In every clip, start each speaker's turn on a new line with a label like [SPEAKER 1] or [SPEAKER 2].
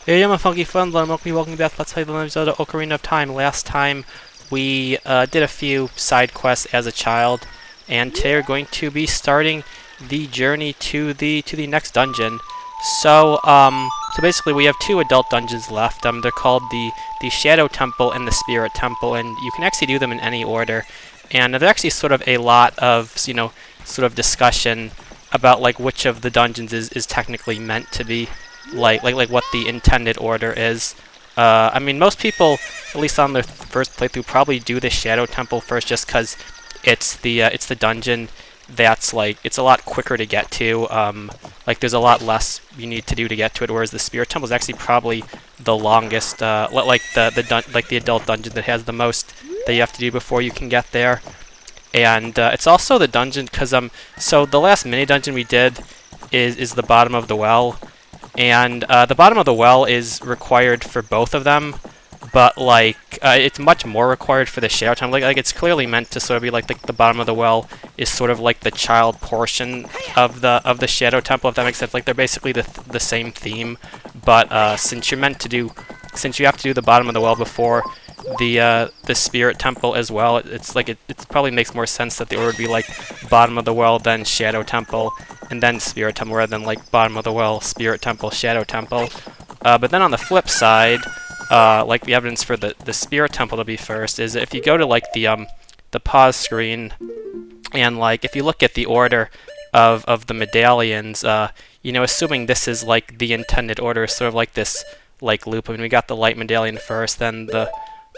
[SPEAKER 1] Hey, I'm a funky fun. Welcome back. Let's play The Legend of Zelda Ocarina of Time. Last time we did a few side quests as a child, and today we're going to be starting the journey to the next dungeon. So basically we have two adult dungeons left. They're called the Shadow Temple and the Spirit Temple, and you can actually do them in any order. And there's actually sort of a lot of sort of discussion about like which of the dungeons is technically meant to be like what the intended order is. I mean, most people, at least on their first playthrough, probably do the Shadow Temple first, just because it's the dungeon that's like it's a lot quicker to get to. Like there's a lot less you need to do to get to it, whereas the Spirit Temple is actually probably the longest, like the adult dungeon that has the most that you have to do before you can get there. And it's also the dungeon because so the last mini dungeon we did is the bottom of the well. And the bottom of the well is required for both of them, but like it's much more required for the Shadow Temple. Like it's clearly meant to sort of be like the bottom of the well is sort of like the child portion of the Shadow Temple, if that makes sense. Like they're basically the same theme, but since you have to do the bottom of the well before the Spirit Temple as well, it's like it probably makes more sense that the order would be like bottom of the well, then Shadow Temple, and then Spirit Temple, rather than like bottom of the well, Spirit Temple, Shadow Temple. But then on the flip side, like the evidence for the Spirit Temple to be first is if you go to like the pause screen, and like if you look at the order of the medallions, assuming this is like the intended order, sort of like this like loop. I mean, we got the light medallion first, then the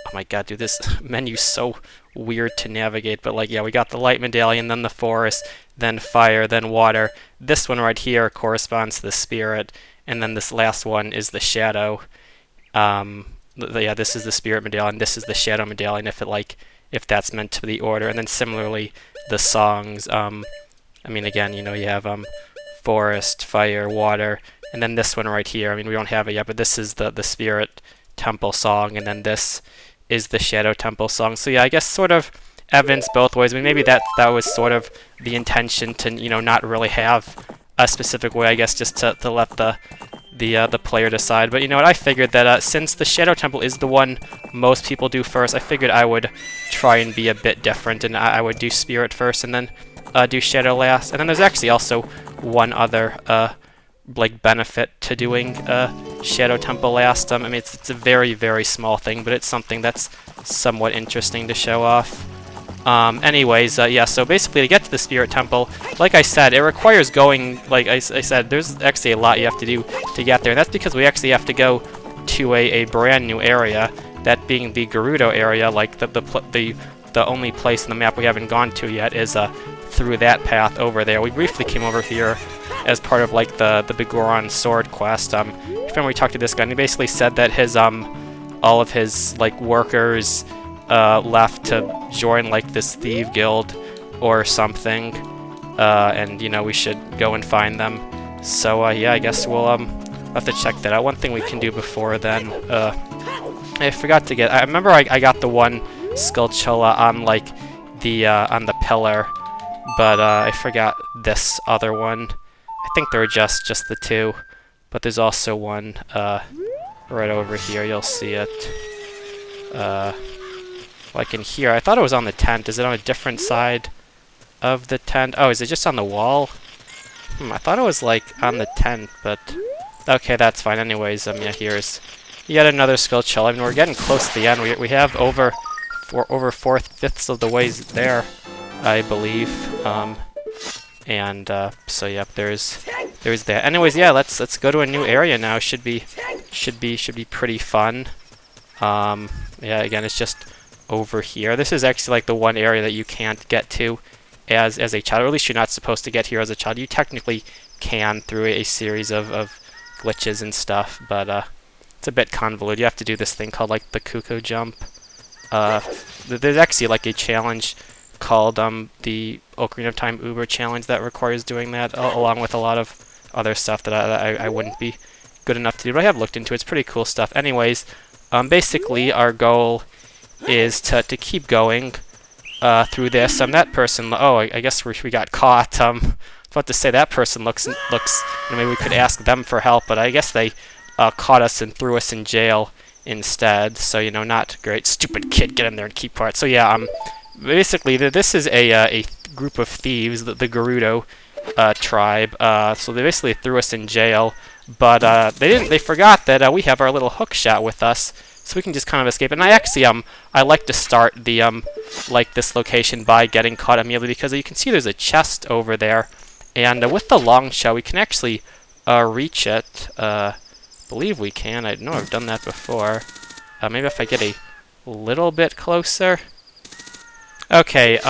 [SPEAKER 1] oh my god, dude, this menu's so weird to navigate, but like, yeah, we got the light medallion, then the forest, then fire, then water. This one right here corresponds to the spirit, and then this last one is the shadow. Yeah, this is the spirit medallion, this is the shadow medallion, if that's meant to be the order. And then similarly, the songs, I mean, again, you have forest, fire, water, and then this one right here, I mean, we don't have it yet, but this is the spirit temple song, and then this is the Shadow Temple song. So yeah, I guess sort of evidence both ways. I mean, maybe that was sort of the intention to not really have a specific way. I guess just to let the player decide. But you know what? I figured that since the Shadow Temple is the one most people do first, I figured I would try and be a bit different, and I would do Spirit first, and then do Shadow last. And then there's actually also one other like benefit to doing Shadow Temple last. I mean, it's a very, very small thing, but it's something that's somewhat interesting to show off. Anyways, yeah, so basically to get to the Spirit Temple, like I said, it requires going, like I said, there's actually a lot you have to do to get there, and that's because we actually have to go to a brand new area, that being the Gerudo area. Like the only place in the map we haven't gone to yet is through that path over there. We briefly came over here as part of like the Bigoron sword quest. If you remember, we talked to this guy, and he basically said that his all of his like workers left to join like this thief guild or something, and we should go and find them. So yeah, I guess we'll have to check that out. One thing we can do before then, I forgot to get. I remember I got the one Skulltula on like on the pillar, but I forgot this other one. I think there are just the two, but there's also one right over here. You'll see it. Like in here. I thought it was on the tent. Is it on a different side of the tent? Oh, is it just on the wall? I thought it was like on the tent, but okay, that's fine. Anyways, yeah, here's yet another Skulltula. I mean, we're getting close to the end. We have over 4/5 of the ways there, I believe. And so yep, there's that. Anyways, yeah, let's go to a new area now. Should be pretty fun. Yeah, again, it's just over here. This is actually like the one area that you can't get to as a child, or at least you're not supposed to get here as a child. You technically can through a series of glitches and stuff, but it's a bit convoluted. You have to do this thing called like the cuckoo jump. There's actually like a challenge called the Ocarina of Time Uber challenge that requires doing that, along with a lot of other stuff that I wouldn't be good enough to do, but I have looked into it. It's pretty cool stuff. Anyways, basically our goal is to keep going through this. That person, oh, I guess we got caught. I was about to say that person looks, maybe we could ask them for help, but I guess they caught us and threw us in jail instead. So, you know, not great. Stupid kid, get in there and keep quiet. So yeah, basically this is a group of thieves, the Gerudo tribe. So they basically threw us in jail, but they forgot that we have our little hook shot with us, so we can just kind of escape. And I actually I like to start the like this location by getting caught immediately, because you can see there's a chest over there, and with the long shot we can actually reach it. Believe we can. I know I've done that before. Maybe if I get a little bit closer. Okay.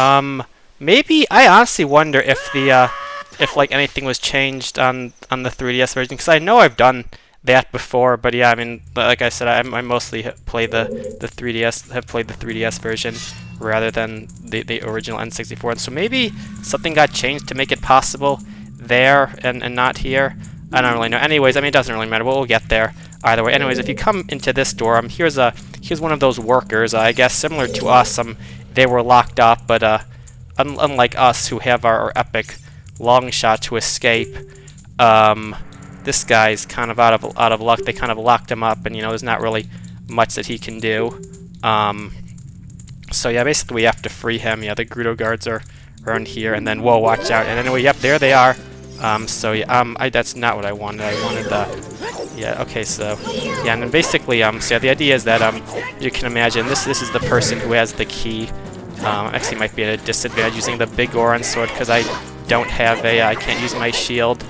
[SPEAKER 1] Maybe I honestly wonder if the if like anything was changed on the 3DS version, because I know I've done that before. But yeah, I mean, like I said, I mostly play the 3DS, have played the 3DS version rather than the original N64. And so maybe something got changed to make it possible there and not here. I don't really know. Anyways, I mean, it doesn't really matter. We'll get there either way. Anyways, if you come into this door, here's one of those workers. I guess similar to us. They were locked up, but unlike us who have our epic long shot to escape, this guy's kind of out of luck. They kind of locked him up, and you know, there's not really much that he can do. So yeah, basically we have to free him. Yeah, the Gerudo guards are in here, and then whoa, watch out. And anyway, yep, there they are. So yeah, that's not what I wanted. I wanted the, yeah, okay, so yeah, and then basically, so yeah, the idea is that you can imagine this is the person who has the key. Actually might be at a disadvantage using the big Goron sword, because I don't have I can't use my shield,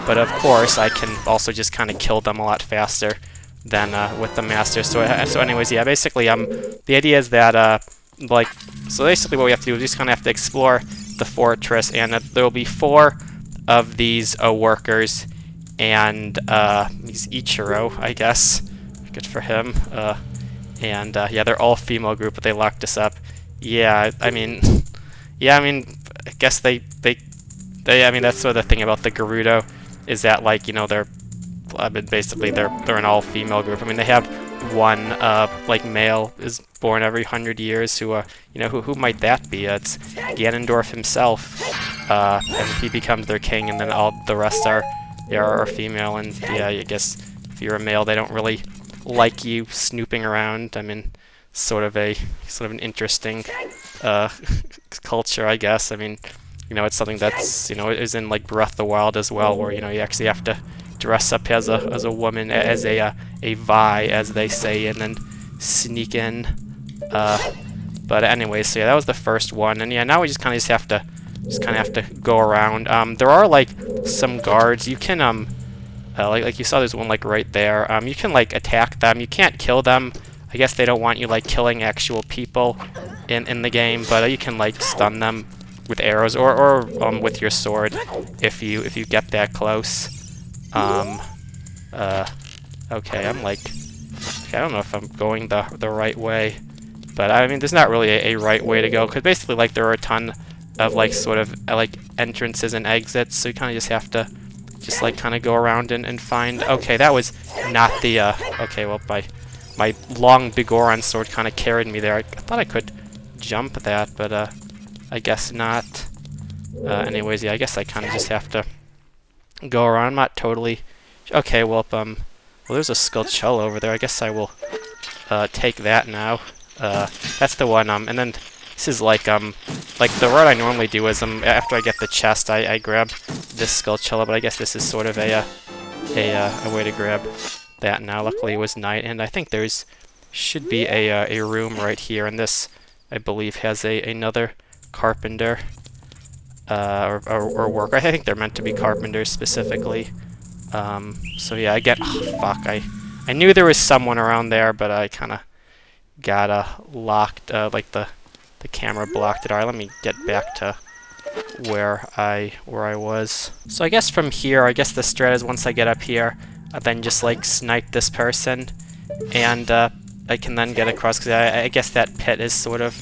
[SPEAKER 1] but of course I can also just kind of kill them a lot faster than with the master. So anyways, yeah, basically the idea is that like, so basically what we have to do is we just kind of have to explore the fortress, and there will be 4 of these workers, and he's Ichiro, I guess. Good for him. And yeah, they're all female group, but they locked us up. Yeah, I mean, yeah, I mean, I guess they I mean, that's sort of the thing about the Gerudo, is that, like, you know, basically they're an all-female group. I mean, they have one like male is born every 100 years who you know, who might that be? It's Ganondorf himself, and he becomes their king, and then all the rest are female. And yeah, I guess if you're a male, they don't really like you snooping around. I mean, sort of an interesting culture, I guess. I mean, you know, it's something that's, you know, is in like Breath of the Wild as well, where, you know, you actually have to dress up as a woman, as a Vi, as they say, and then sneak in. But anyway, so yeah, that was the first one, and yeah, now we just kind of have to go around. There are like some guards. You can like you saw, there's one like right there. You can like attack them. You can't kill them. I guess they don't want you like killing actual people in the game, but you can like stun them with arrows or with your sword if you get that close. Okay, I'm like, okay, I don't know if I'm going the right way, but I mean, there's not really a right way to go, because basically, like, there are a ton of like sort of like entrances and exits, so you kind of just have to just like kind of go around and find. Okay, that was not the okay, well, my long Bigoron sword kind of carried me there. I thought I could jump that, but I guess not. Anyways, yeah, I guess I kind of just have to go around. I'm not totally. Okay, well, there's a Skulltula over there. I guess I will take that now. That's the one. And then this is like the route I normally do is after I get the chest, I grab this Skulltula, but I guess this is sort of a way to grab that now. Luckily, it was night, and I think should be a room right here, and this, I believe, has another carpenter or worker. I think they're meant to be carpenters specifically. So yeah, fuck, I knew there was someone around there, but I kind of got locked, like the camera blocked it. Alright, let me get back to where I was. So I guess from here, I guess the strat is once I get up here, I then just like snipe this person, and I can then get across, because I guess that pit is sort of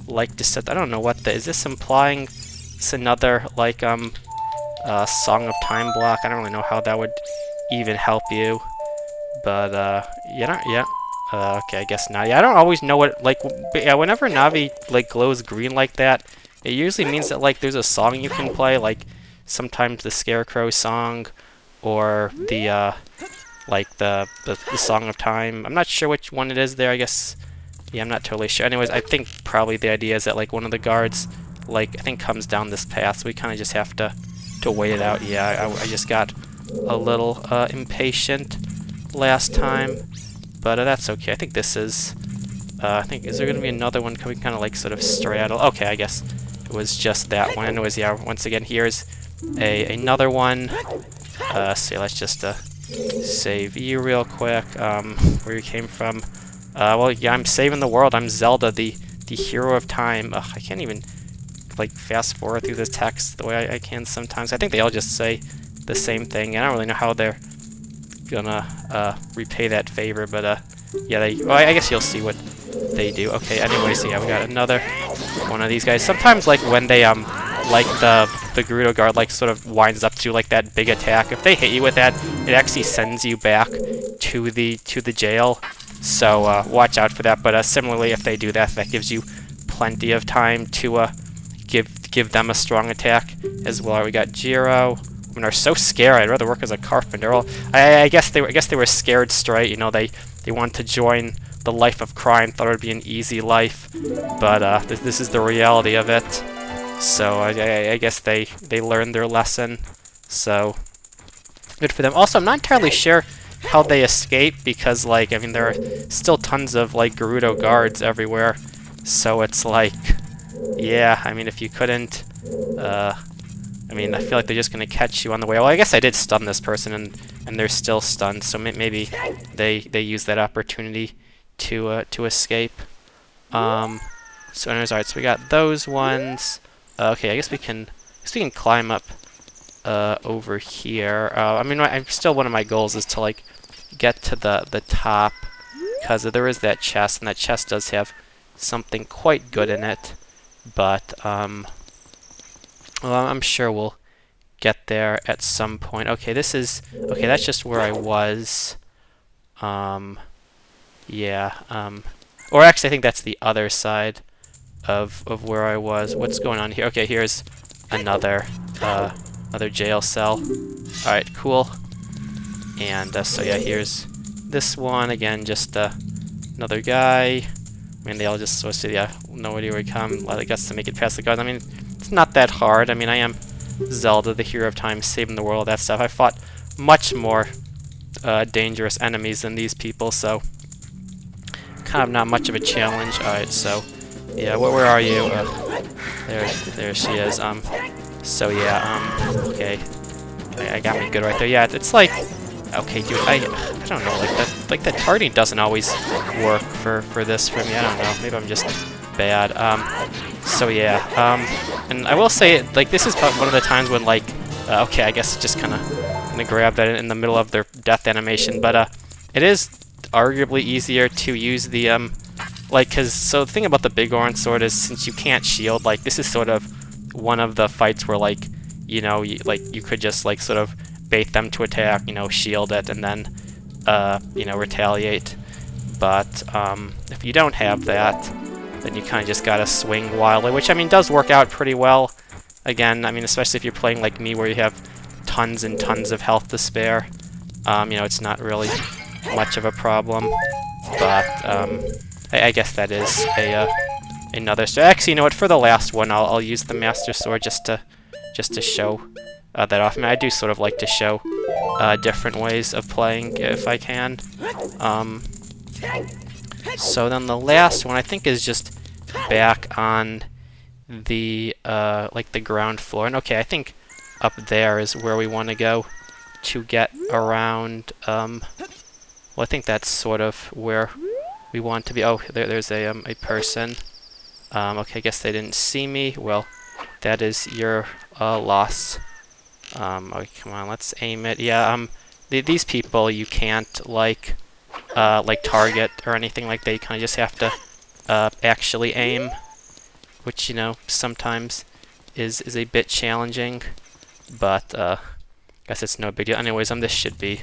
[SPEAKER 1] like I don't know what is this implying? It's another like Song of Time block. I don't really know how that would even help you, but yeah. Okay, I guess not. Yeah, I don't always know what, like, but yeah, whenever Navi like glows green like that, it usually means that like there's a song you can play, like sometimes the Scarecrow song, or the like the Song of Time. I'm not sure which one it is there. I guess, yeah, I'm not totally sure. Anyways, I think probably the idea is that like one of the guards, like I think comes down this path, so we kind of just have to wait it out. Yeah, I just got a little impatient last time, but that's okay. I think this is. I think, is there going to be another one? Can we kind of like sort of straddle? Okay, I guess it was just that one. Anyways, yeah, once again, here's another one. So let's just save you real quick. Where you came from. Well, yeah, I'm saving the world. I'm Zelda, the hero of time. Ugh, I can't even like fast forward through this text the way I can sometimes. I think they all just say the same thing. I don't really know how they're gonna repay that favor, but yeah, well, I guess you'll see what they do. Okay, anyways, yeah, we got another one of these guys. Sometimes, like, when they, like, the Gerudo guard, like, sort of winds up to, like, that big attack, if they hit you with that, it actually sends you back to the jail. So, watch out for that. But, similarly, if they do that, that gives you plenty of time to, give them a strong attack as well. We got Jiro. I mean, they're so scared. I'd rather work as a carpenter. Well, I guess they were scared straight. You know, they want to join the life of crime. Thought it would be an easy life, but this is the reality of it. So I guess they learned their lesson. So good for them. Also, I'm not entirely sure how they escape because, like, I mean, there are still tons of like Gerudo guards everywhere. So it's like, yeah, I mean, if you couldn't. I mean, I feel like they're just gonna catch you on the way. Well, I guess I did stun this person, and they're still stunned. So maybe they use that opportunity to escape. So anyways, alright. So we got those ones. Okay, I guess we can climb up over here. I mean, still one of my goals is to like get to the top because there is that chest, and that chest does have something quite good in it. But well, I'm sure we'll get there at some point. Okay, okay, that's just where I was. Yeah, or actually I think that's the other side of where I was. What's going on here? Okay, here's another jail cell. Alright, cool. And so yeah, here's this one again, just another guy. I mean, they all just supposed to, yeah, no idea where he come. I guess to make it past the guards. I mean, it's not that hard. I mean, I am Zelda, the hero of time, saving the world, that stuff. I fought much more dangerous enemies than these people, so kind of not much of a challenge. Alright, so yeah, where are you? There she is. So yeah, okay, I got me good right there. Yeah, it's like, okay, dude, I don't know, like that targeting doesn't always work for this for me. I don't know, maybe I'm just bad. So yeah, and I will say, like, this is one of the times when, like, okay, I guess just kind of gonna grab that in the middle of their death animation, but it is arguably easier to use the like, so the thing about the big orange sword is, since you can't shield, like, this is sort of one of the fights where, like, you know, you could just like sort of bait them to attack, you know, shield it, and then you know, retaliate. But if you don't have that, then you kind of just gotta swing wildly, which, I mean, does work out pretty well. Again, I mean, especially if you're playing like me, where you have tons and tons of health to spare. You know, it's not really much of a problem. But I guess that is another. So actually, you know what? For the last one, I'll use the Master Sword just to show that off. I mean, I do sort of like to show different ways of playing if I can. So then the last one, I think, is just back on the like the ground floor. And okay, I think up there is where we want to go to get around. Well, I think that's sort of where we want to be. Oh, there's a person. Okay, I guess they didn't see me. Well, that is your loss. Okay, come on, let's aim it. Yeah, these people you can't like target or anything like that. You kind of just have to actually aim, which, you know, sometimes is a bit challenging, but I guess it's no big deal. Anyways, this should be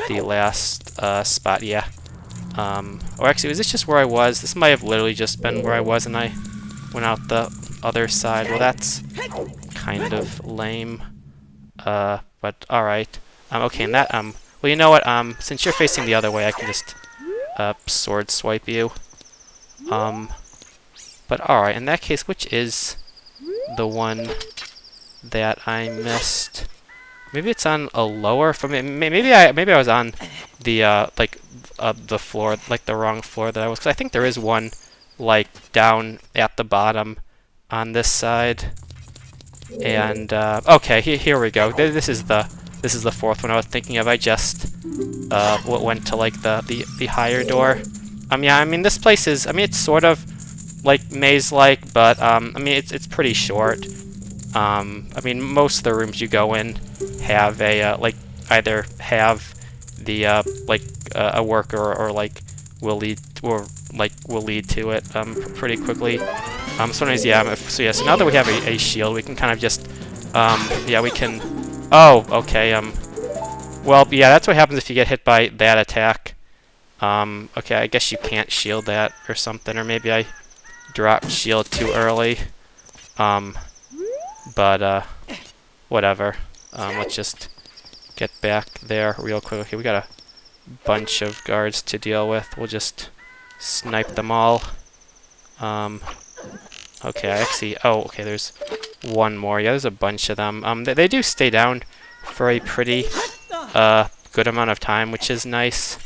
[SPEAKER 1] the last spot. Yeah. Or actually, was this just where I was? This might have literally just been where I was, and I went out the other side. Well, that's kind of lame. But alright. Okay, and that Well, you know what? Since you're facing the other way, I can just sword swipe you. But alright, in that case, which is the one that I missed? Maybe it's on a lower. From maybe I was on the the floor, like the wrong floor that I was. Cause I think there is one like down at the bottom on this side. And okay, here we go. This is the fourth one I was thinking of. I just went to like the higher door. Yeah, I mean this place is. I mean it's sort of like maze-like, but I mean it's pretty short. I mean most of the rooms you go in have a like either have the a worker or like will lead to it pretty quickly. Sometimes yeah. So now that we have a shield, we can kind of just yeah we can. Oh okay. Well yeah, that's what happens if you get hit by that attack. Okay, I guess you can't shield that or something, or maybe I dropped shield too early. But whatever. Let's just get back there real quick. Okay, we got a bunch of guards to deal with. We'll just snipe them all. Okay, I actually... Oh, okay, there's one more. Yeah, there's a bunch of them. They do stay down for a pretty good amount of time, which is nice.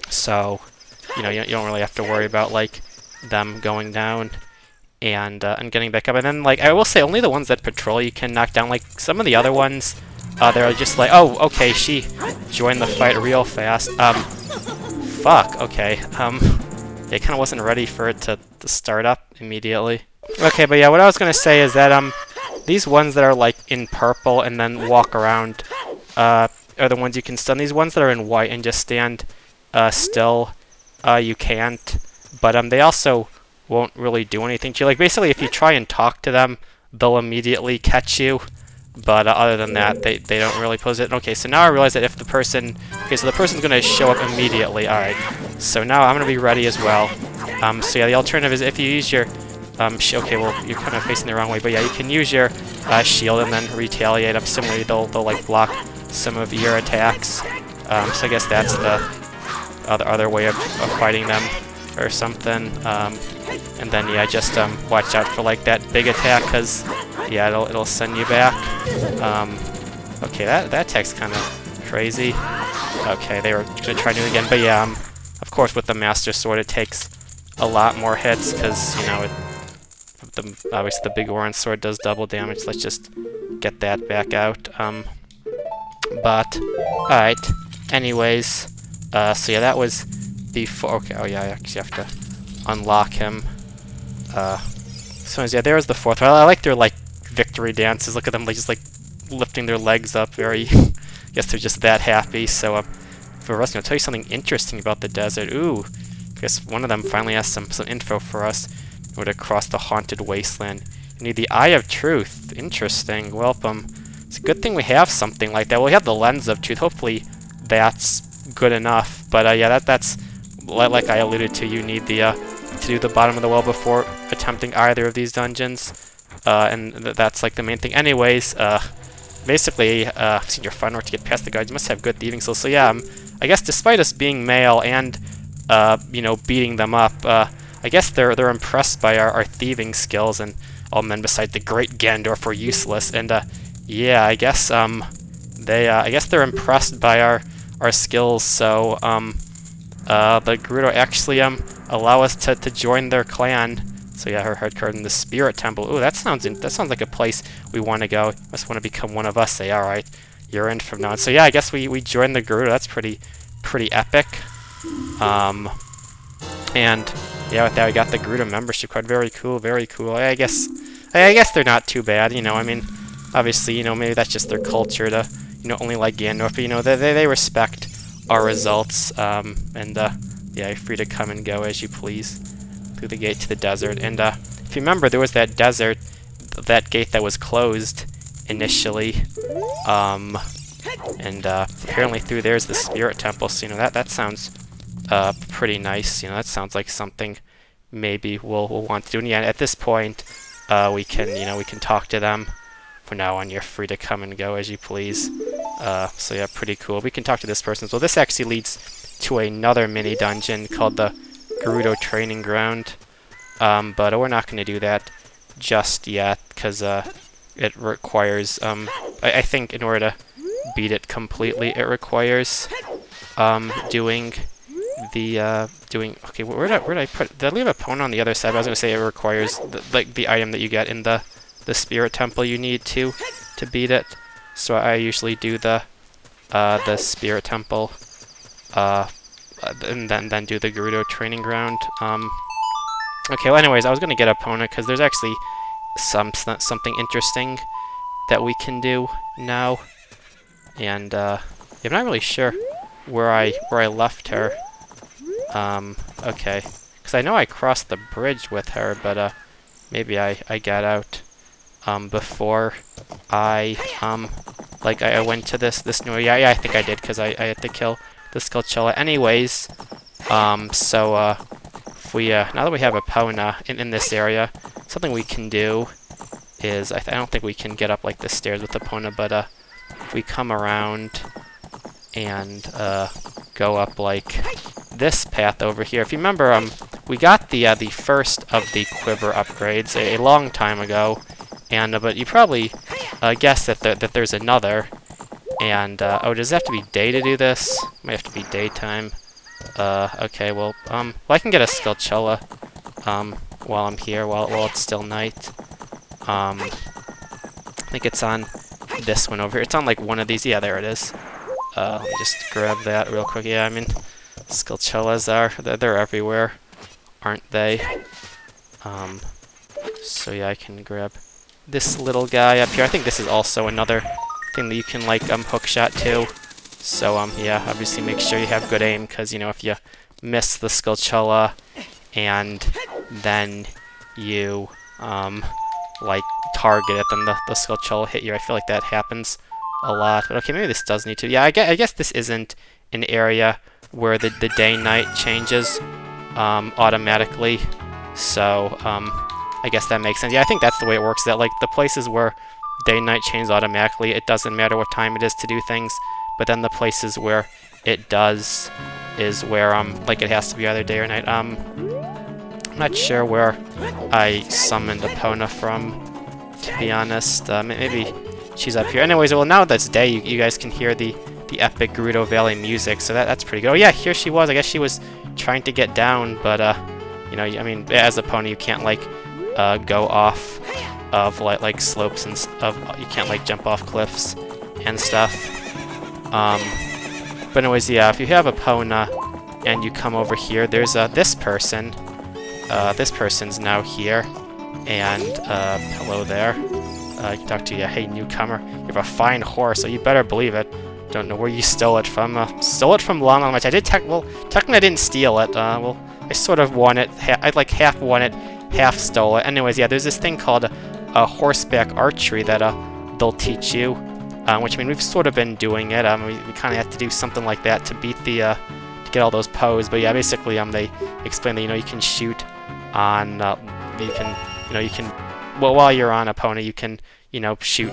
[SPEAKER 1] So, you know, you don't really have to worry about, like, them going down and getting back up. And then, like, I will say, only the ones that patrol you can knock down. Like, some of the other ones, they're just like, oh, okay, she joined the fight real fast. Fuck, okay. It kind of wasn't ready for it to start up immediately. Okay, but yeah, what I was going to say is that, these ones that are, like, in purple and then walk around, are the ones you can stun. These ones that are in white and just stand still, you can't. But they also won't really do anything to you. Like, basically, if you try and talk to them, they'll immediately catch you. But other than that, they don't really pose it. Okay, so now I realize that if the person... Okay, so the person's going to show up immediately. Alright, so now I'm going to be ready as well. So yeah, the alternative is if you use your... okay, well, you're kind of facing the wrong way. But yeah, you can use your shield and then retaliate. Similarly, they'll like, block some of your attacks. So I guess that's the other way of fighting them or something. And then yeah, just watch out for like that big attack, because yeah, it'll send you back. Okay, that attack's kind of crazy. Okay, they were gonna try to do it again, but yeah, of course with the Master Sword it takes a lot more hits, because you know obviously the big orange sword does double damage. So let's just get that back out. But alright. Anyways, so yeah, that was before. Okay, oh yeah, I actually have to unlock him. So yeah, there's the fourth one. I like their like victory dances. Look at them, like just like lifting their legs up. Very, I guess they're just that happy. So for us, I'll tell you something interesting about the desert. Ooh, I guess one of them finally has some info for us. In order to cross the haunted wasteland, you need the Eye of Truth. Interesting. Welcome. It's a good thing we have something like that. Well, we have the Lens of Truth. Hopefully, that's good enough. But yeah, that's like I alluded to. You need the to do the bottom of the well before attempting either of these dungeons, and that's like the main thing. Anyways, basically, in your fun work to get past the guards, you must have good thieving skills. So yeah, I guess despite us being male and you know, beating them up, I guess they're impressed by our thieving skills, and all men beside the great Gandorf were useless. And yeah, I guess they're impressed by our skills. So the Gerudo actually allow us to join their clan. So yeah, her head card in the Spirit Temple. Ooh, that sounds like a place we want to go. Must want to become one of us. Say, all right, you're in from now on. So yeah, I guess we joined the Gerudo. That's pretty epic. And yeah, with that we got the Gerudo membership card. Very cool, very cool. I guess they're not too bad. You know, I mean, obviously, you know, maybe that's just their culture to, you know, only like Gandalf, but you know, they respect our results. And yeah, you're free to come and go as you please through the gate to the desert. And if you remember, there was that that gate that was closed initially. And apparently through there's the Spirit Temple. So you know, that sounds pretty nice. You know, that sounds like something maybe we'll want to do. And yeah, at this point, we can talk to them. From now on, you're free to come and go as you please. So yeah, pretty cool. We can talk to this person. So this actually leads to another mini dungeon called the Gerudo Training Ground. But we're not going to do that just yet, because it requires, I think in order to beat it completely, it requires doing the, okay, where did I put, did I leave a pwn on the other side? I was going to say it requires, the item that you get in the spirit temple you need to beat it. So I usually do the spirit temple, and then do the Gerudo Training Ground. Okay, well anyways, I was going to get a opponent because there's actually something interesting that we can do now. And I'm not really sure where I left her. Okay, because I know I crossed the bridge with her, but maybe I got out before I I went to this new, yeah, I think I did, because I had to kill the Skulltula anyways. So if we now that we have a Pona in this area, something we can do is, I don't think we can get up like the stairs with the Pona, but if we come around and go up like this path over here. If you remember, we got the first of the quiver upgrades a long time ago, and but you probably guessed that there's another. And oh, does it have to be day to do this? Might have to be daytime. Okay, well, I can get a Skulltula while I'm here, while it's still night. I think it's on this one over here. It's on like one of these. Yeah, there it is. Let me just grab that real quick. Yeah, I mean, Skulltulas they're everywhere, aren't they? So yeah, I can grab this little guy up here. I think this is also another thing that you can like hook shot to. So yeah, obviously make sure you have good aim, because you know, if you miss the Skulltula and then you like target it, then the Skulltula hit you. I feel like that happens a lot. But okay, maybe this does need to. Yeah, I guess this isn't an area where the day-night changes automatically. So I guess that makes sense. Yeah, I think that's the way it works. That like the places where day-night changes automatically, it doesn't matter what time it is to do things. But then the places where it does is where like it has to be either day or night. I'm not sure where I summoned Epona from, to be honest. Maybe she's up here. Anyways, well, now that's day, you guys can hear the epic Gerudo Valley music, so that's pretty good. Oh yeah, here she was. I guess she was trying to get down, but you know, I mean, as a pony, you can't like go off of like slopes and stuff. You can't like jump off cliffs and stuff. But anyways, yeah, if you have a Pona and you come over here, there's this person. This person's now here, and hello there. I can talk to you. Hey, newcomer, you have a fine horse, so you better believe it. Don't know where you stole it from. Stole it from Long Long Match. I did technically I didn't steal it. Well, I sort of won it. I like half won it, half stole it. Anyways, yeah, there's this thing called a horseback archery that they'll teach you. Which, I mean, we've sort of been doing it. We kind of have to do something like that to beat the to get all those pose. But yeah, basically, they explain that you can shoot on you can well, while you're on a pony, you can shoot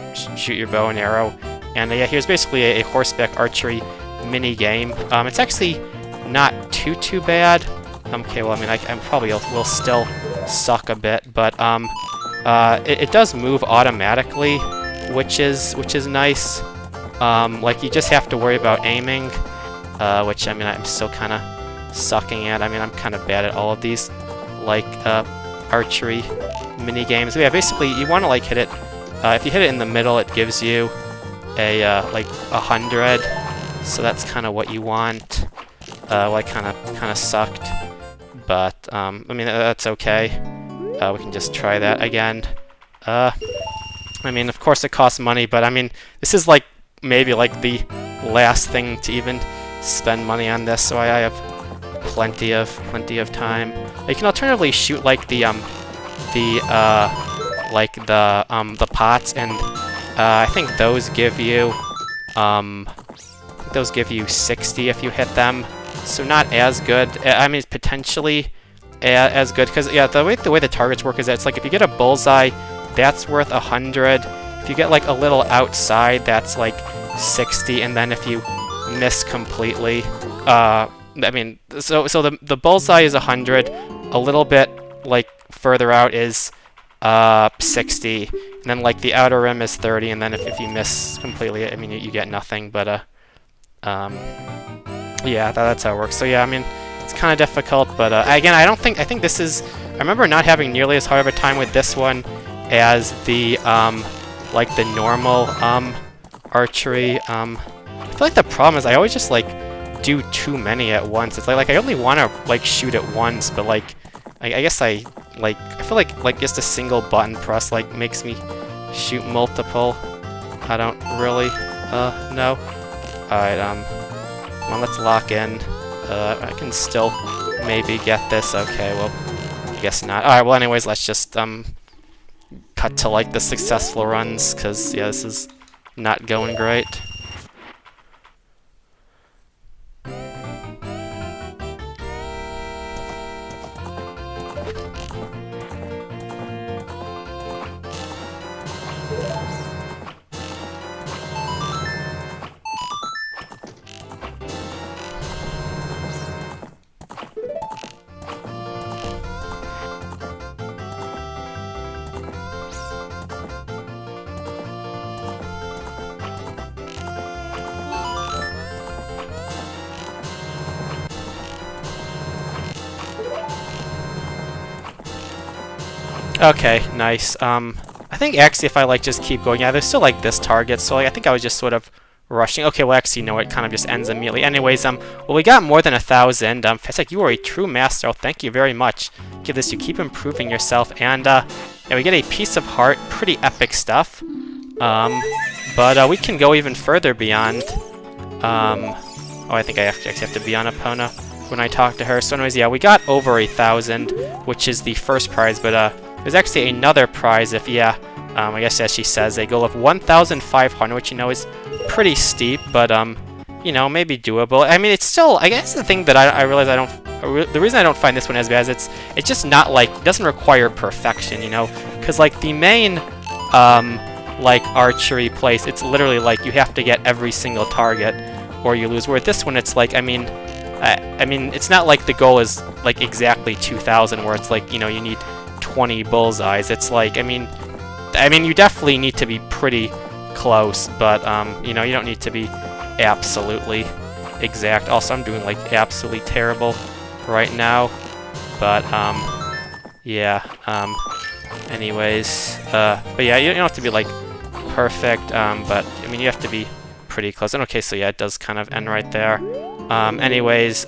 [SPEAKER 1] your bow and arrow. And yeah, here's basically a horseback archery mini game. It's actually not too bad. Okay, well, I mean, I probably will still suck a bit, but it does move automatically, which is nice. Like, you just have to worry about aiming, which, I mean, I'm still kind of sucking at. I mean, I'm kind of bad at all of these, like, archery mini games. But yeah, basically, you want to like hit it. If you hit it in the middle, it gives you a like 100. So that's kind of what you want. Well, I kind of sucked, but I mean, that's okay. We can just try that again. I mean, of course it costs money, but I mean, this is like maybe like the last thing to even spend money on this, so I have plenty of time. You can alternatively shoot like the pots, and I think those give you 60 if you hit them. So not as good. I mean, potentially as good, because yeah, the way the targets work is that it's like if you get a bullseye, that's worth 100. If you get like a little outside, that's like 60, and then if you miss completely, I mean, so the bullseye is 100. A little bit like further out is 60, and then like the outer rim is 30, and then if you miss completely, I mean you get nothing. But yeah, that's how it works. So yeah, I mean it's kind of difficult, but again, I think this is. I remember not having nearly as hard of a time with this one as the like the normal archery. I feel like the problem is I always just like do too many at once. It's like I only want to like shoot at once, but like I guess I feel like just a single button press like makes me shoot multiple. I don't really know. Alright, come on, let's lock in. I can still maybe get this. Okay, well, I guess not. Alright, well anyways, let's just cut to like the successful runs, because yeah, this is not going great. Okay, nice. I think actually if I like just keep going, yeah, there's still like this target, so like, I think I was just sort of rushing. Okay, well actually, no, it kind of just ends immediately. Anyways, well, we got more than 1,000. It's you are a true master. Oh, thank you very much. Give this, you keep improving yourself, and yeah, we get a piece of heart. Pretty epic stuff. But we can go even further beyond. Oh, I think I actually have to be on Epona when I talk to her. So anyways, yeah, we got over 1,000, which is the first prize, but there's actually another prize if, yeah, I guess as she says, a goal of 1,500, which, you know, is pretty steep, but, you know, maybe doable. I mean, it's still, I guess the thing that I realize the reason I don't find this one as bad is it's just not, like, it doesn't require perfection, you know? Because, like, the main, like, archery place, it's literally, like, you have to get every single target or you lose. Where this one, it's like, I mean, it's not like the goal is, like, exactly 2,000, where it's like, you know, you need 20 bullseyes. It's like, I mean, you definitely need to be pretty close, but, you know, you don't need to be absolutely exact. Also, I'm doing, like, absolutely terrible right now, but, yeah, anyways, but yeah, you don't have to be, like, perfect, but, I mean, you have to be pretty close. And okay, so yeah, it does kind of end right there. Anyways,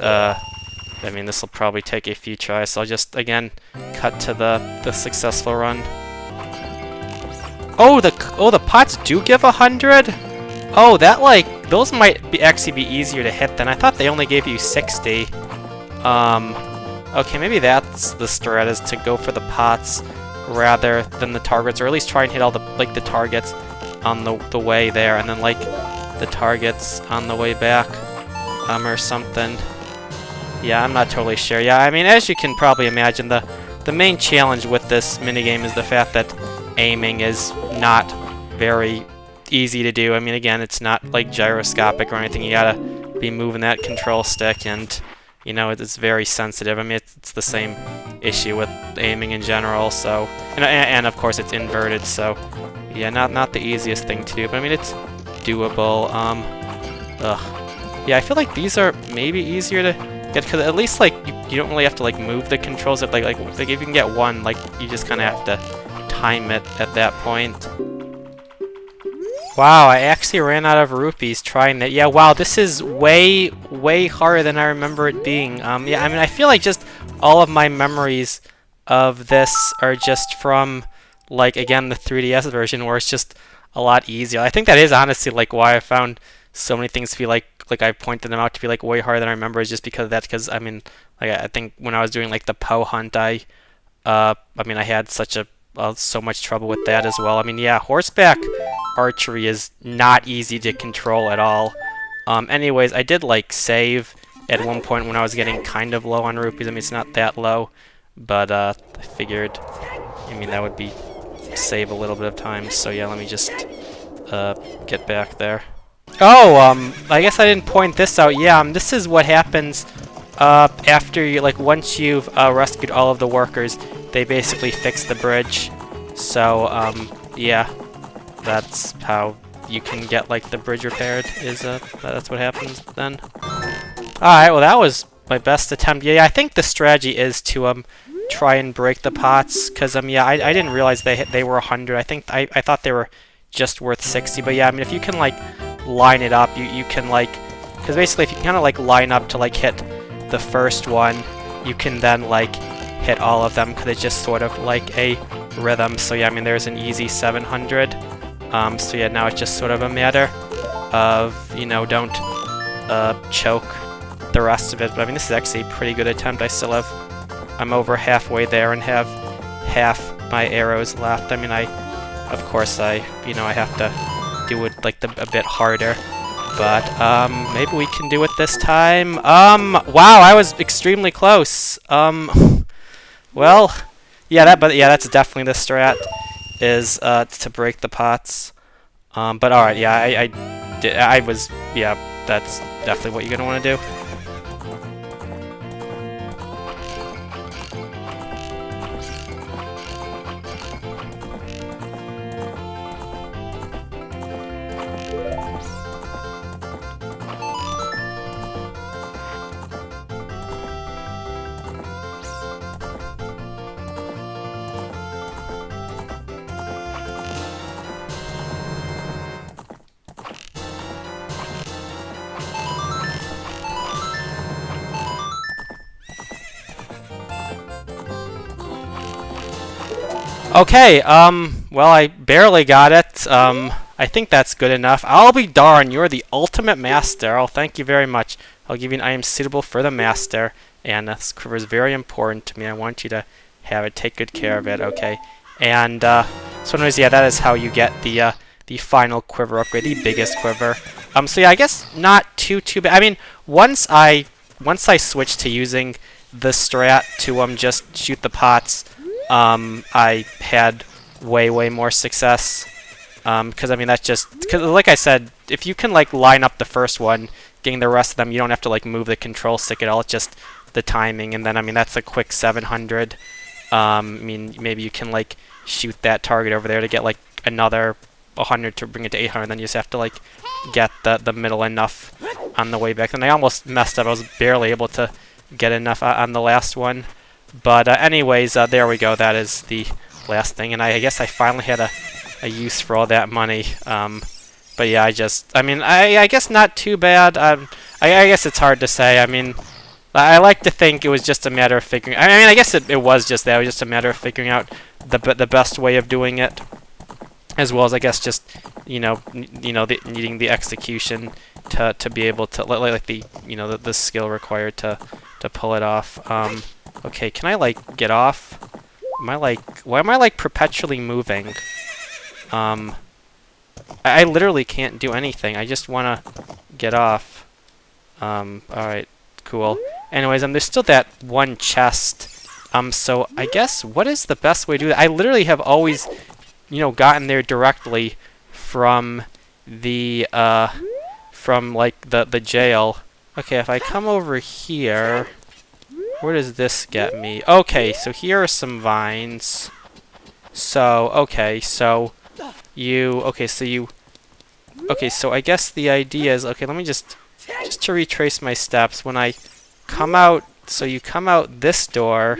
[SPEAKER 1] I mean, this will probably take a few tries, so I'll just, again, cut to the successful run. Oh, the pots do give 100? Oh, that, like, those might actually be easier to hit than I thought. They only gave you 60. Okay, maybe that's the strat, is to go for the pots rather than the targets, or at least try and hit all the, like, the targets on the way there, and then, like, the targets on the way back, or something. Yeah, I'm not totally sure. Yeah, I mean, as you can probably imagine, the main challenge with this minigame is the fact that aiming is not very easy to do. I mean, again, it's not like gyroscopic or anything. You gotta be moving that control stick, and, you know, it's very sensitive. I mean, it's the same issue with aiming in general, so... And of course, it's inverted, so... Yeah, not the easiest thing to do, but I mean, it's doable. Yeah, I feel like these are maybe easier to get, because at least, like, you don't really have to, like, move the controls. Like if you can get one, like, you just kind of have to time it at that point. Wow, I actually ran out of rupees trying that. Yeah, wow, this is way harder than I remember it being. Yeah, I mean, I feel like just all of my memories of this are just from, like, again, the 3DS version, where it's just a lot easier. I think that is honestly, like, why I found so many things to be, like I pointed them out to be, like, way harder than I remember, is just because of that. Because, I mean, like, I think when I was doing, like, the Poe hunt, I mean, I had so much trouble with that as well. I mean, yeah, horseback archery is not easy to control at all. Anyways, I did, like, save at one point when I was getting kind of low on rupees. I mean, it's not that low, but I figured, I mean, that would save a little bit of time. So yeah, let me just get back there. Oh, I guess I didn't point this out. Yeah, this is what happens after you, like, once you've rescued all of the workers, they basically fix the bridge. So, yeah, that's how you can get, like, the bridge repaired, is, that's what happens then. Alright, well, that was my best attempt. Yeah, I think the strategy is to, try and break the pots, because, yeah, I didn't realize they were 100. I thought they were just worth 60, but yeah, I mean, if you can, like, line it up, you can, like, because basically if you kind of, like, line up to, like, hit the first one, you can then, like, hit all of them, because it's just sort of like a rhythm. So yeah, I mean, there's an easy 700. So yeah, now it's just sort of a matter of, you know, don't choke the rest of it. But I mean, this is actually a pretty good attempt. I'm over halfway there and have half my arrows left. I mean, of course, you know, I have to do it, like, a bit harder. But, maybe we can do it this time. Wow, I was extremely close. Well, yeah, that's definitely the strat, is, to break the pots. But alright, yeah, yeah, that's definitely what you're gonna want to do. Okay, well, I barely got it. I think that's good enough. I'll be darned, you're the ultimate master. Oh, thank you very much. I'll give you an I am suitable for the master, and this quiver is very important to me. I want you to have it, take good care of it, okay? And, so anyways, yeah, that is how you get the final quiver upgrade, the biggest quiver. So yeah, I guess not too bad. I mean, once I switched to using the strat to, just shoot the pots, I had way more success, because I mean, that's just, because like I said, if you can, like, line up the first one, getting the rest of them, you don't have to, like, move the control stick at all. It's just the timing, and then, I mean, that's a quick 700. I mean, maybe you can, like, shoot that target over there to get, like, another 100 to bring it to 800, then you just have to, like, get the middle enough on the way back. And I almost messed up. I was barely able to get enough on the last one. But anyways, there we go. That is the last thing, and I guess I finally had a use for all that money. But yeah, I mean, I guess not too bad. I guess it's hard to say. I mean, I like to think it was just a matter of figuring. I mean, I guess it was just that. It was just a matter of figuring out the best way of doing it, as well as, I guess, just needing the execution to be able to, like, the skill required to pull it off. Okay, can I, like, get off? Why am I, like, perpetually moving? I literally can't do anything. I just want to get off. Alright, cool. Anyways, there's still that one chest. So I guess, what is the best way to do that? I literally have always, gotten there directly from the, the jail. Okay, if I come over here, where does this get me? Okay, so here are some vines. Okay, so I guess the idea is, okay, let me just to retrace my steps, when I come out, so you come out this door,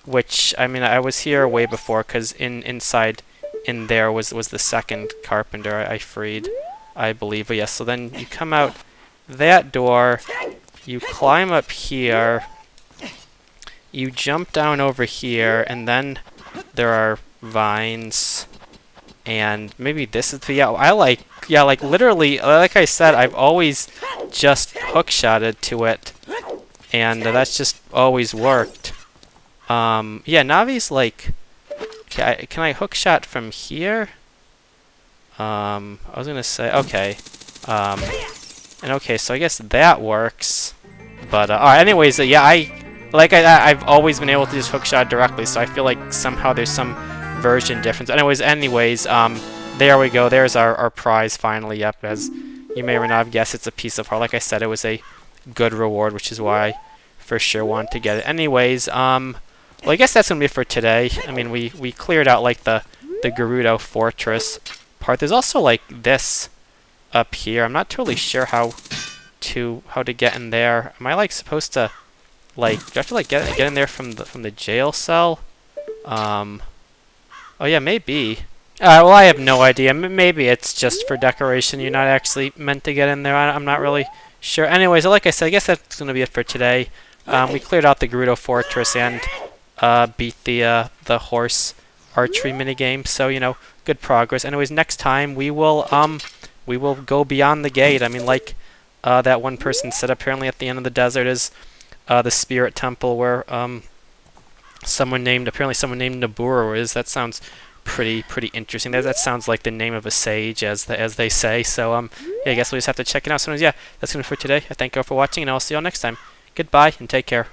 [SPEAKER 1] which, I mean, I was here way before, because inside in there was the second carpenter I freed, I believe. But yes, so then you come out that door, you climb up here, you jump down over here, and then there are vines, and maybe this is the, like literally, like I said, I've always just hookshotted to it, and that's just always worked. Yeah, Navi's like, can I hookshot from here? I was gonna say, okay, and okay, so I guess that works, but alright, anyways, yeah, I've always been able to just hookshot directly, so I feel like somehow there's some version difference. Anyways, there we go. There's our prize finally. Yep, as you may or may not have guessed it's a piece of heart. Like I said, it was a good reward, which is why I for sure wanted to get it. Anyways, well, I guess that's gonna be it for today. I mean, we cleared out like the Gerudo Fortress part. There's also like this up here. I'm not totally sure how to get in there. Am I like supposed to like do I have to like get in there from the jail cell? Oh yeah, maybe. Well, I have no idea. Maybe it's just for decoration. You're not actually meant to get in there. I'm not really sure. Anyways, like I said, I guess that's going to be it for today. We cleared out the Gerudo Fortress and beat the horse archery minigame. So, you know, good progress. Anyways, next time we will go beyond the gate. I mean, like that one person said, apparently at the end of the desert is the spirit temple where someone named Naburo is. That sounds pretty interesting. That sounds like the name of a sage, as they say. So yeah, I guess we'll just have to check it out. So yeah, that's gonna be for today. I thank you all for watching, and I'll see you all next time. Goodbye and take care.